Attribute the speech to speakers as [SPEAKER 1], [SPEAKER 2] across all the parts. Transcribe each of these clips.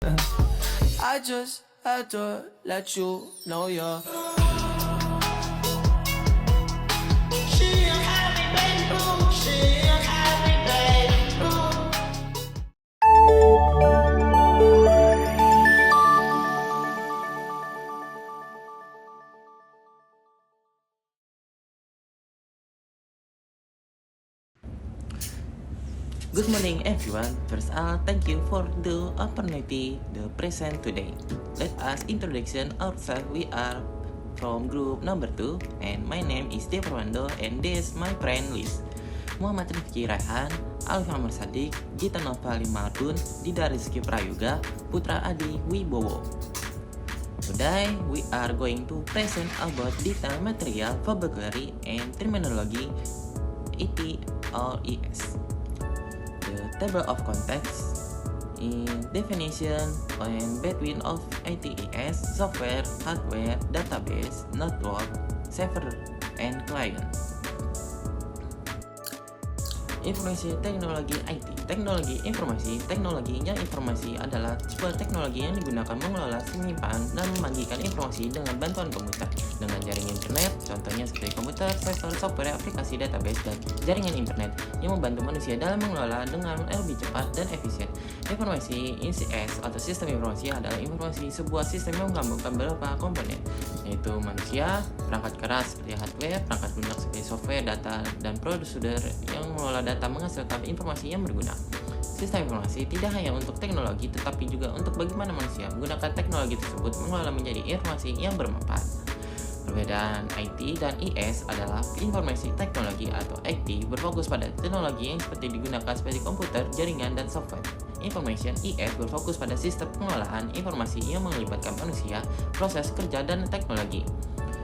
[SPEAKER 1] I just had to let you know you're. She a happy baby, she a happy baby.
[SPEAKER 2] Good morning everyone. First thank you for the opportunity to present today. Let us introduction ourselves. We are from group number 2 and my name is Devrando and this my friend Liz. Muhammad Rifki Raihan, Alif Amr Sadik, Gita Nova Limardun, Dida Rizky Prayoga, Putra Adi Wibowo. Today we are going to present about detailed material, vocabulary, and terminology IT or ES. The table of contents in definition and between of ITES, software, hardware, database, network, server, and client. Informasi teknologi IT. Teknologi informasi. Teknologinya informasi adalah sebuah teknologi yang digunakan mengelola, menyimpan, dan membagikan informasi dengan bantuan komputer. Dengan jaringan internet, contohnya seperti komputer, server, software, aplikasi, database, dan jaringan internet yang membantu manusia dalam mengelola dengan lebih cepat dan efisien. Informasi ICS atau sistem informasi adalah informasi sebuah sistem yang menggabungkan beberapa komponen, yaitu manusia, perangkat keras seperti hardware, perangkat lunak seperti software, data, dan prosedur yang mengelola data menghasilkan informasi yang berguna. Sistem informasi tidak hanya untuk teknologi, tetapi juga untuk bagaimana manusia menggunakan teknologi tersebut mengelola menjadi informasi yang bermanfaat. Perbedaan IT dan IS adalah informasi teknologi atau IT berfokus pada teknologi yang seperti digunakan seperti komputer, jaringan, dan software. Information IS berfokus pada sistem pengelolaan informasi yang melibatkan manusia, proses kerja, dan teknologi.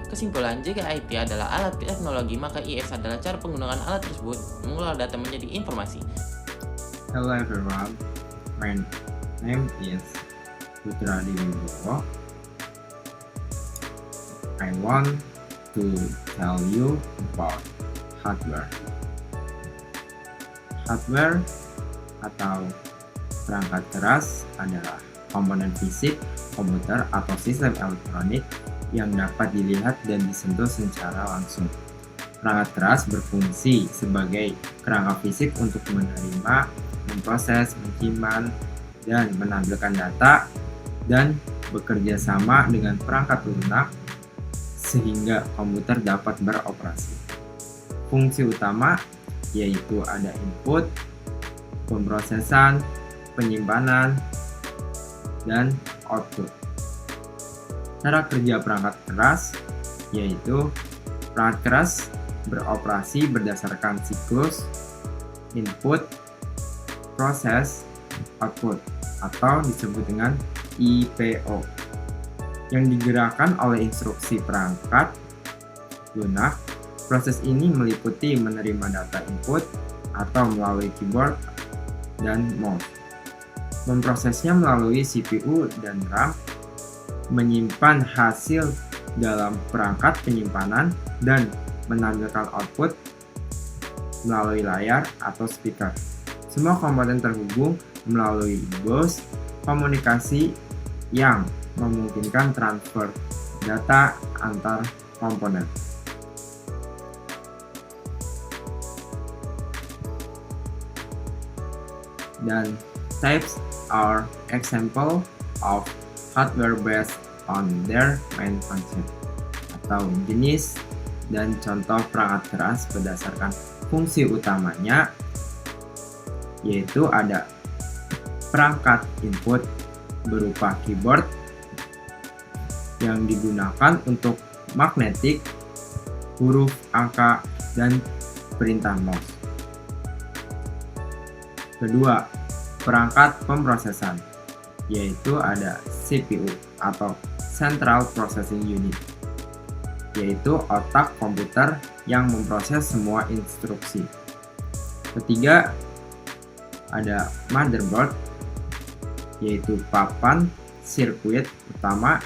[SPEAKER 2] Kesimpulan, jika IT adalah alat teknologi, maka IS adalah cara penggunaan alat tersebut mengelola data menjadi informasi.
[SPEAKER 3] Hello everyone, my name is Putra Adi Wibowo. I want to tell you about hardware. Hardware atau perangkat keras adalah komponen fisik, komputer atau sistem elektronik yang dapat dilihat dan disentuh secara langsung. Perangkat keras berfungsi sebagai kerangka fisik untuk menerima, memproses, menyimpan, dan menampilkan data, dan bekerja sama dengan perangkat lunak sehingga komputer dapat beroperasi. Fungsi utama yaitu ada input, pemrosesan, penyimpanan, dan output. Cara kerja perangkat keras yaitu perangkat keras beroperasi berdasarkan siklus input, proses, output atau disebut dengan IPO yang digerakkan oleh instruksi perangkat lunak. Proses ini meliputi menerima data input atau melalui keyboard dan mouse, memprosesnya melalui CPU dan RAM, menyimpan hasil dalam perangkat penyimpanan, dan menampilkan output melalui layar atau speaker. Semua komponen terhubung melalui bus komunikasi yang memungkinkan transfer data antar komponen. Dan types are example of hardware based on their main function, atau jenis dan contoh perangkat keras berdasarkan fungsi utamanya, yaitu ada perangkat input berupa keyboard yang digunakan untuk magnetik, huruf, angka, dan perintah mouse. Kedua, perangkat pemrosesan, yaitu ada CPU atau Central Processing Unit, yaitu otak komputer yang memproses semua instruksi. Ketiga, ada motherboard, yaitu papan sirkuit utama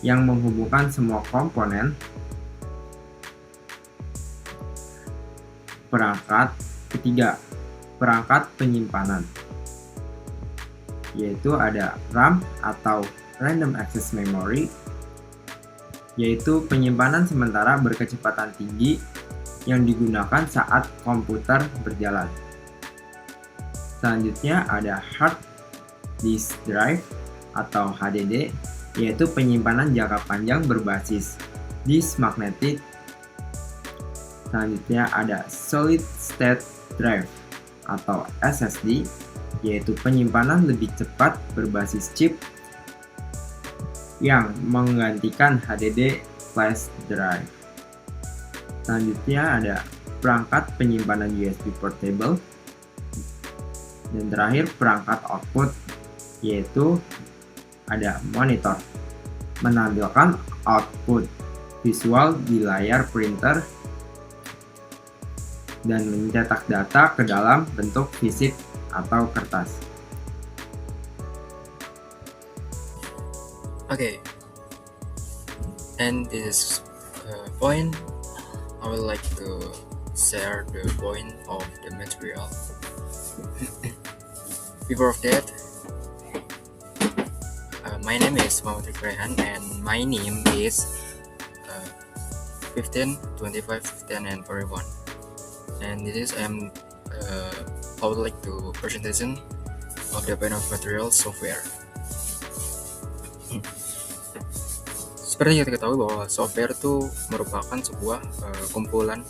[SPEAKER 3] yang menghubungkan semua komponen perangkat. Ketiga, perangkat penyimpanan, yaitu ada RAM atau Random Access Memory, yaitu penyimpanan sementara berkecepatan tinggi yang digunakan saat komputer berjalan. Selanjutnya ada Hard Disk Drive atau HDD, yaitu penyimpanan jangka panjang berbasis disk magnetik. Selanjutnya ada Solid State Drive atau SSD, yaitu penyimpanan lebih cepat berbasis chip yang menggantikan HDD flash drive. Selanjutnya ada perangkat penyimpanan USB portable. Dan terakhir perangkat output, yaitu ada monitor, menampilkan output visual di layar printer dan mencetak data ke dalam bentuk fisik atau kertas.
[SPEAKER 4] Okay, and this point, I would like to share the point of the material. Before of that, my name is Muhammad Rehan and my name is 15, 25, 15, and 41. And this is I would like to presentation of the point of material software. Seperti kita ketahui bahwa software itu merupakan sebuah kumpulan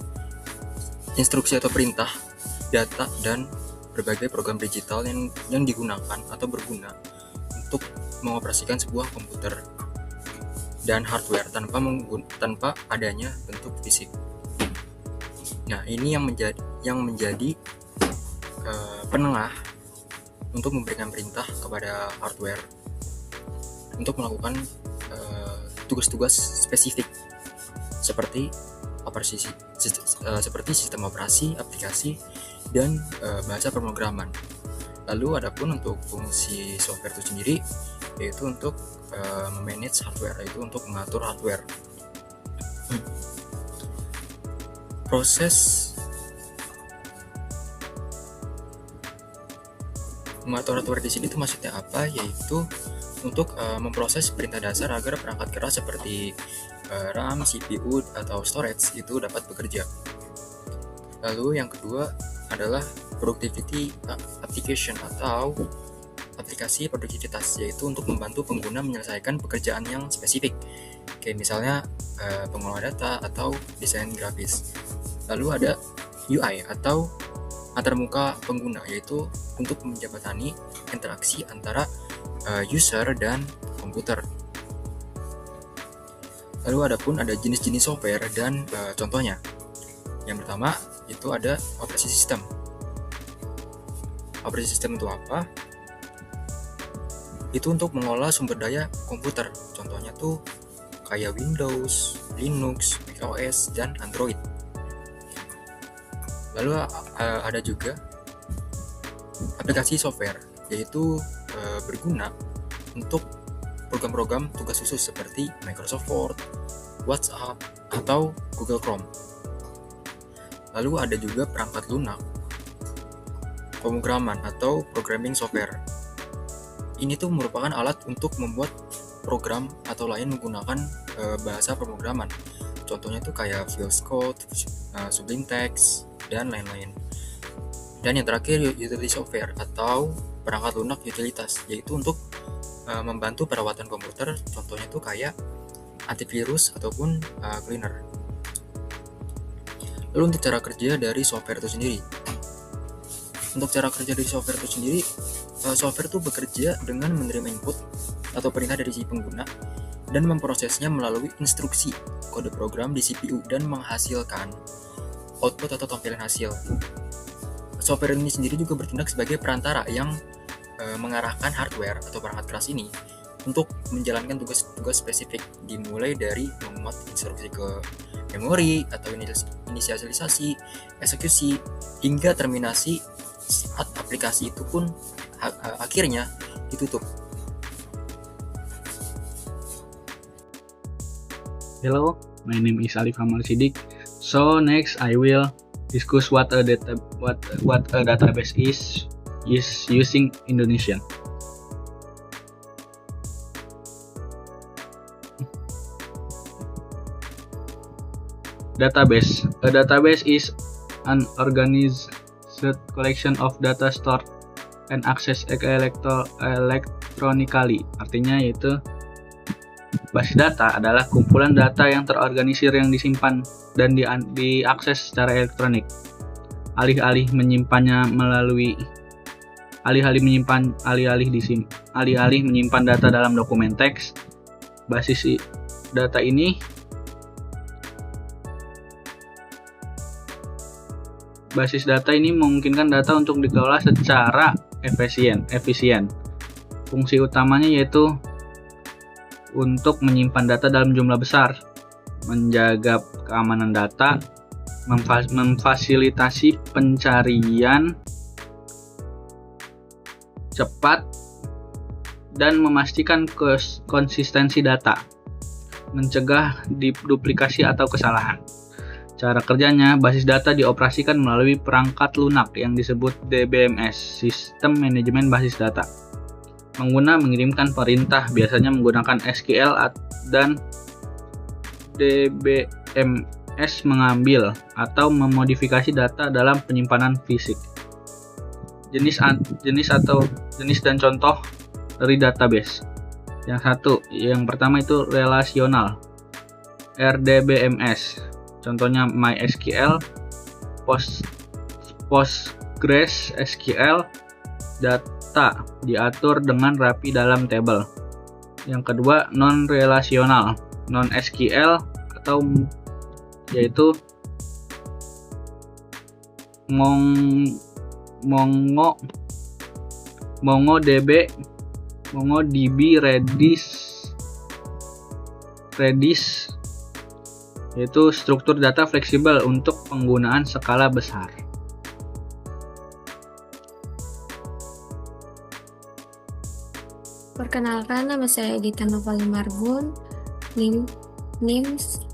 [SPEAKER 4] instruksi atau perintah, data, dan berbagai program digital yang digunakan atau berguna untuk mengoperasikan sebuah komputer dan hardware tanpa adanya bentuk fisik. Nah, ini yang menjadi penengah untuk memberikan perintah kepada hardware untuk melakukan tugas-tugas spesifik seperti sistem operasi, aplikasi, dan bahasa pemrograman. Lalu adapun untuk fungsi software itu sendiri, yaitu untuk memanage hardware, yaitu untuk mengatur hardware. Proses mengatur hardware di sini itu maksudnya apa? Yaitu untuk memproses perintah dasar agar perangkat keras seperti RAM, CPU, atau storage itu dapat bekerja. Lalu yang kedua adalah productivity application atau aplikasi produktivitas, yaitu untuk membantu pengguna menyelesaikan pekerjaan yang spesifik, kayak misalnya pengelola data atau desain grafis. Lalu ada UI atau antarmuka pengguna, yaitu untuk menjembatani interaksi antara user dan komputer. Lalu ada jenis-jenis software dan contohnya. Yang pertama itu ada operasi sistem. Operasi sistem itu apa? Itu untuk mengolah sumber daya komputer. Contohnya tuh kayak Windows, Linux, macOS, dan Android. Lalu ada juga aplikasi software, yaitu berguna untuk program-program tugas khusus seperti Microsoft Word, WhatsApp, atau Google Chrome. Lalu ada juga perangkat lunak, pemrograman atau programming software. Ini tuh merupakan alat untuk membuat program atau lain menggunakan bahasa pemrograman. Contohnya tuh kayak VS Code, Sublime Text, dan lain-lain. Dan yang terakhir utility software atau perangkat lunak utilitas, yaitu untuk membantu perawatan komputer. Contohnya tuh kayak antivirus ataupun cleaner. Lalu untuk cara kerja dari software itu sendiri. Untuk cara kerja dari software itu sendiri, software itu bekerja dengan menerima input atau perintah dari si pengguna dan memprosesnya melalui instruksi kode program di CPU dan menghasilkan output atau tampilan hasil. Software ini sendiri juga bertindak sebagai perantara yang mengarahkan hardware atau perangkat keras ini untuk menjalankan tugas-tugas spesifik, dimulai dari memuat instruksi ke memori atau inisialisasi, eksekusi, hingga terminasi saat aplikasi itu pun akhirnya ditutup.
[SPEAKER 5] Hello, my name is Alif Kamal Sidik. So next I will discuss what a database is using Indonesian. Database. A database is an organized collection of data stored and accessed electronically. Artinya yaitu basis data adalah kumpulan data yang terorganisir yang disimpan dan diakses secara elektronik. Alih-alih menyimpan data dalam dokumen teks, basis data ini memungkinkan data untuk dikelola secara efisien. Fungsi utamanya yaitu untuk menyimpan data dalam jumlah besar, menjaga keamanan data, memfasilitasi pencarian cepat, dan memastikan konsistensi data, mencegah duplikasi atau kesalahan. Cara kerjanya, basis data dioperasikan melalui perangkat lunak yang disebut DBMS, Sistem Manajemen Basis Data. Pengguna mengirimkan perintah, biasanya menggunakan SQL, dan DBMS mengambil atau memodifikasi data dalam penyimpanan fisik. Jenis dan contoh dari database. Yang pertama itu relasional, RDBMS. Contohnya MySQL, PostgreSQL, data diatur dengan rapi dalam tabel. Yang kedua, non-relasional, non-SQL atau yaitu MongoDB, Redis, yaitu struktur data fleksibel untuk penggunaan skala besar.
[SPEAKER 6] Perkenalkan, nama saya Edita Novali Marbun, NIM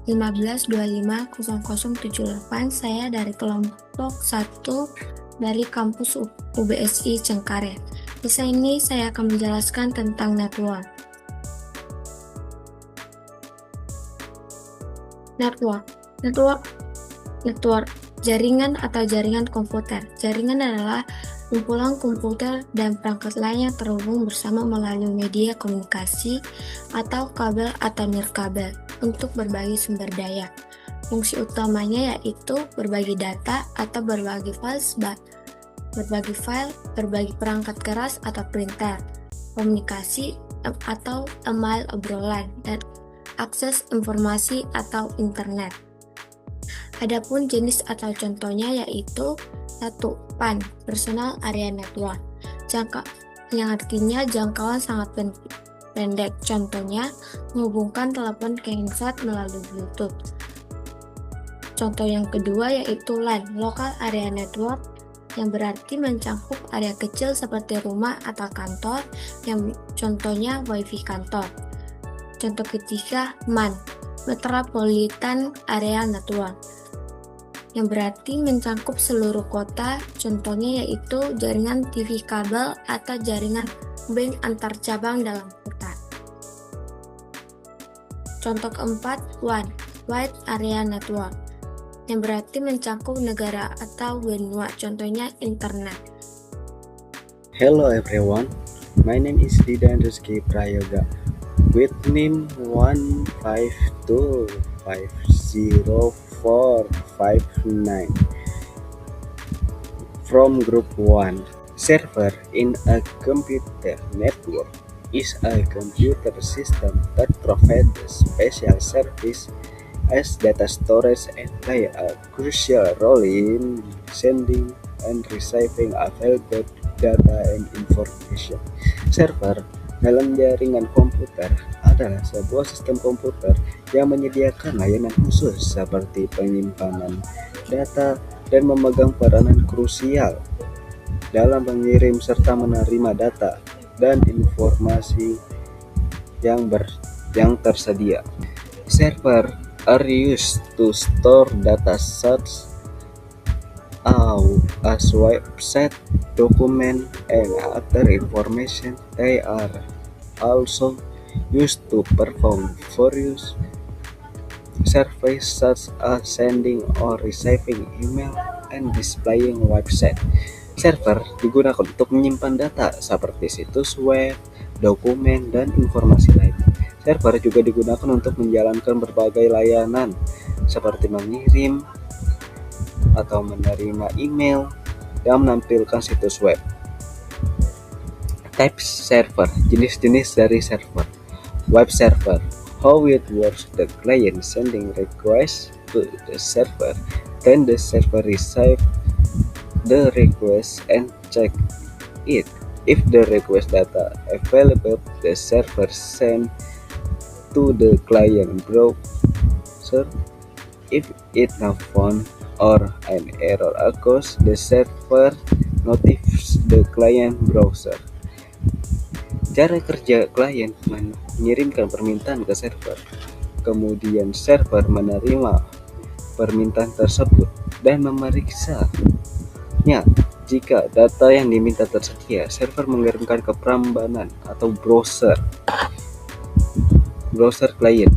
[SPEAKER 6] 15250078. Saya dari kelompok 1 dari kampus UBSI Cengkareng. Di sini saya akan menjelaskan tentang network. Network, jaringan atau jaringan komputer. Jaringan adalah kumpulan komputer dan perangkat lain yang terhubung bersama melalui media komunikasi atau kabel atau nirkabel untuk berbagi sumber daya. Fungsi utamanya yaitu berbagi data atau berbagi file, berbagi perangkat keras atau printer, komunikasi atau email obrolan, dan akses informasi atau internet. Adapun jenis atau contohnya yaitu 1. PAN, Personal Area Network, yang artinya jangkauan sangat pendek. Contohnya menghubungkan telepon ke handset melalui Bluetooth. Contoh yang kedua yaitu LAN, Local Area Network, yang berarti mencakup area kecil seperti rumah atau kantor, yang contohnya WiFi kantor. Contoh ketiga, MAN, Metropolitan Area Network, yang berarti mencakup seluruh kota, contohnya yaitu jaringan TV kabel atau jaringan bank antar cabang dalam kota. Contoh keempat, WAN, Wide Area Network, yang berarti mencakup negara atau benua, contohnya internet.
[SPEAKER 7] Hello everyone, my name is Didan Rizky Prayoga with NIM 152050459 from Group 1. Server in a computer network is a computer system that provides special service as data storage and play a crucial role in sending and receiving available data and information. Server dalam jaringan komputer adalah sebuah sistem komputer yang menyediakan layanan khusus seperti penyimpanan data dan memegang peranan krusial dalam mengirim serta menerima data dan informasi yang tersedia. Server are used to store data such as website, document, and other information. They are also used to perform various service such as sending or receiving email and displaying website. Server digunakan untuk menyimpan data seperti situs web, dokumen, dan informasi lain. Server juga digunakan untuk menjalankan berbagai layanan seperti mengirim atau menerima email dan menampilkan situs web. Type server, jenis-jenis dari server. Web server, how it works: the client sending request to the server, then the server receive the request and check it. If the request data available, the server send to the client browser. If it not found or an error occurs, the server notifies the client browser. Cara kerja: klien mengirimkan permintaan ke server, kemudian server menerima permintaan tersebut dan memeriksanya. Jika data yang diminta tersedia, server mengirimkan ke perambanan atau browser klien.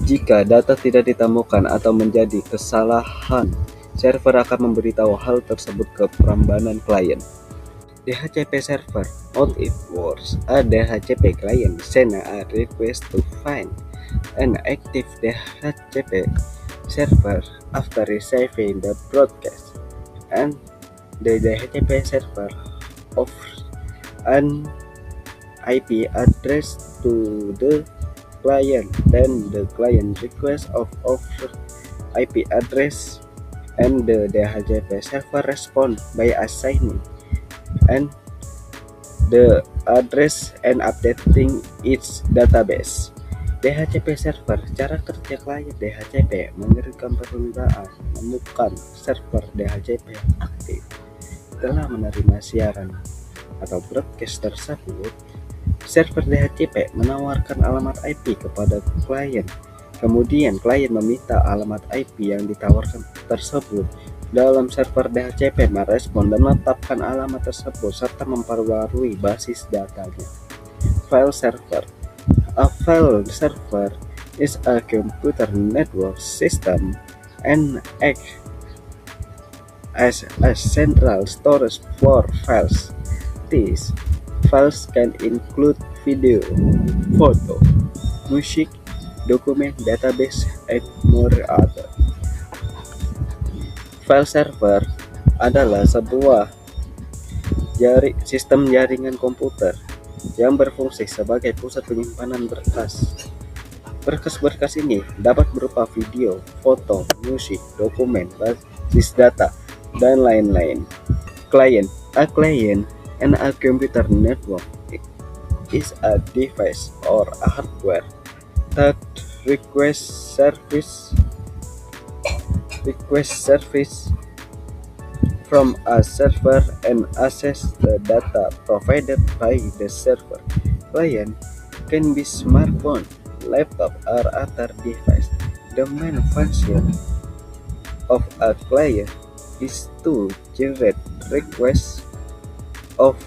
[SPEAKER 7] Jika data tidak ditemukan atau menjadi kesalahan, server akan memberitahu hal tersebut ke perambanan klien. DHCP server, how it works: a DHCP client send a request to find an active DHCP server after receiving the broadcast, and the DHCP server offers an IP address to the client. Then the client request of IP address, and the DHCP server respond by assigning and the address and updating its database. DHCP server, cara kerja klien DHCP mengirimkan permintaan menemukan server DHCP yang aktif telah menerima siaran atau broadcast tersebut. Server DHCP menawarkan alamat IP kepada klien. Kemudian klien meminta alamat IP yang ditawarkan tersebut. Dalam server DHCP merespon dan menetapkan alamat tersebut serta memperbarui basis datanya. File server. A file server is a computer network system and acts as a central storage for files. These files can include video, photo, music, document, database, and more other. File server adalah sebuah sistem jaringan komputer yang berfungsi sebagai pusat penyimpanan berkas. Berkas-berkas ini dapat berupa video, foto, musik, dokumen, basis data, dan lain-lain. Client. A client and a computer network is a device or a hardware that requests service from a server and access the data provided by the server. Client can be smartphone, laptop, or other device. The main function of a client is to generate requests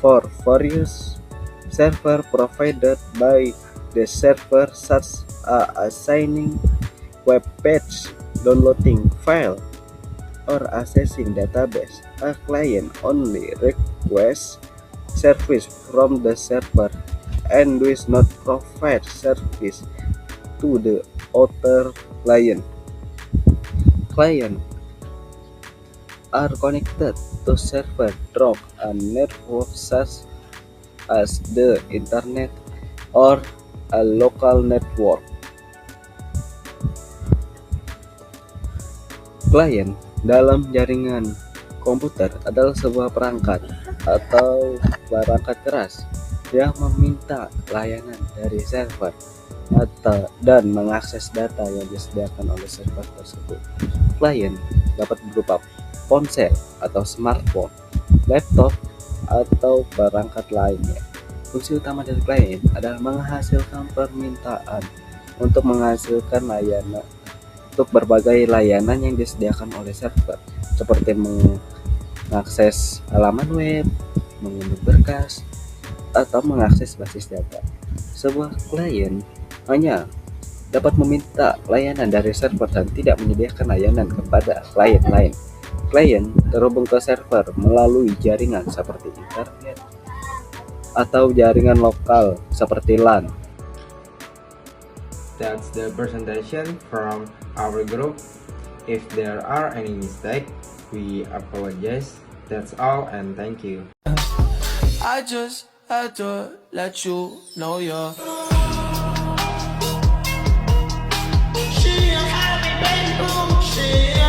[SPEAKER 7] for various server provided by the server, such as assigning web page, downloading file, or accessing database. A client only requests service from the server and does not provide service to the other client. Clients are connected to server through a network such as the internet or a local network. Klien dalam jaringan komputer adalah sebuah perangkat atau perangkat keras yang meminta layanan dari server dan mengakses data yang disediakan oleh server tersebut. Klien dapat berupa ponsel atau smartphone, laptop, atau perangkat lainnya. Fungsi utama dari klien adalah menghasilkan permintaan untuk menghasilkan layanan untuk berbagai layanan yang disediakan oleh server, seperti mengakses halaman web, mengunduh berkas, atau mengakses basis data. Sebuah klien hanya dapat meminta layanan dari server dan tidak menyediakan layanan kepada klien lain. Klien terhubung ke server melalui jaringan seperti internet atau jaringan lokal seperti LAN.
[SPEAKER 3] That's the presentation from our group. If there are any mistake, we apologize. That's all and thank you.
[SPEAKER 1] I just had to let you know you're. She had me, baby, she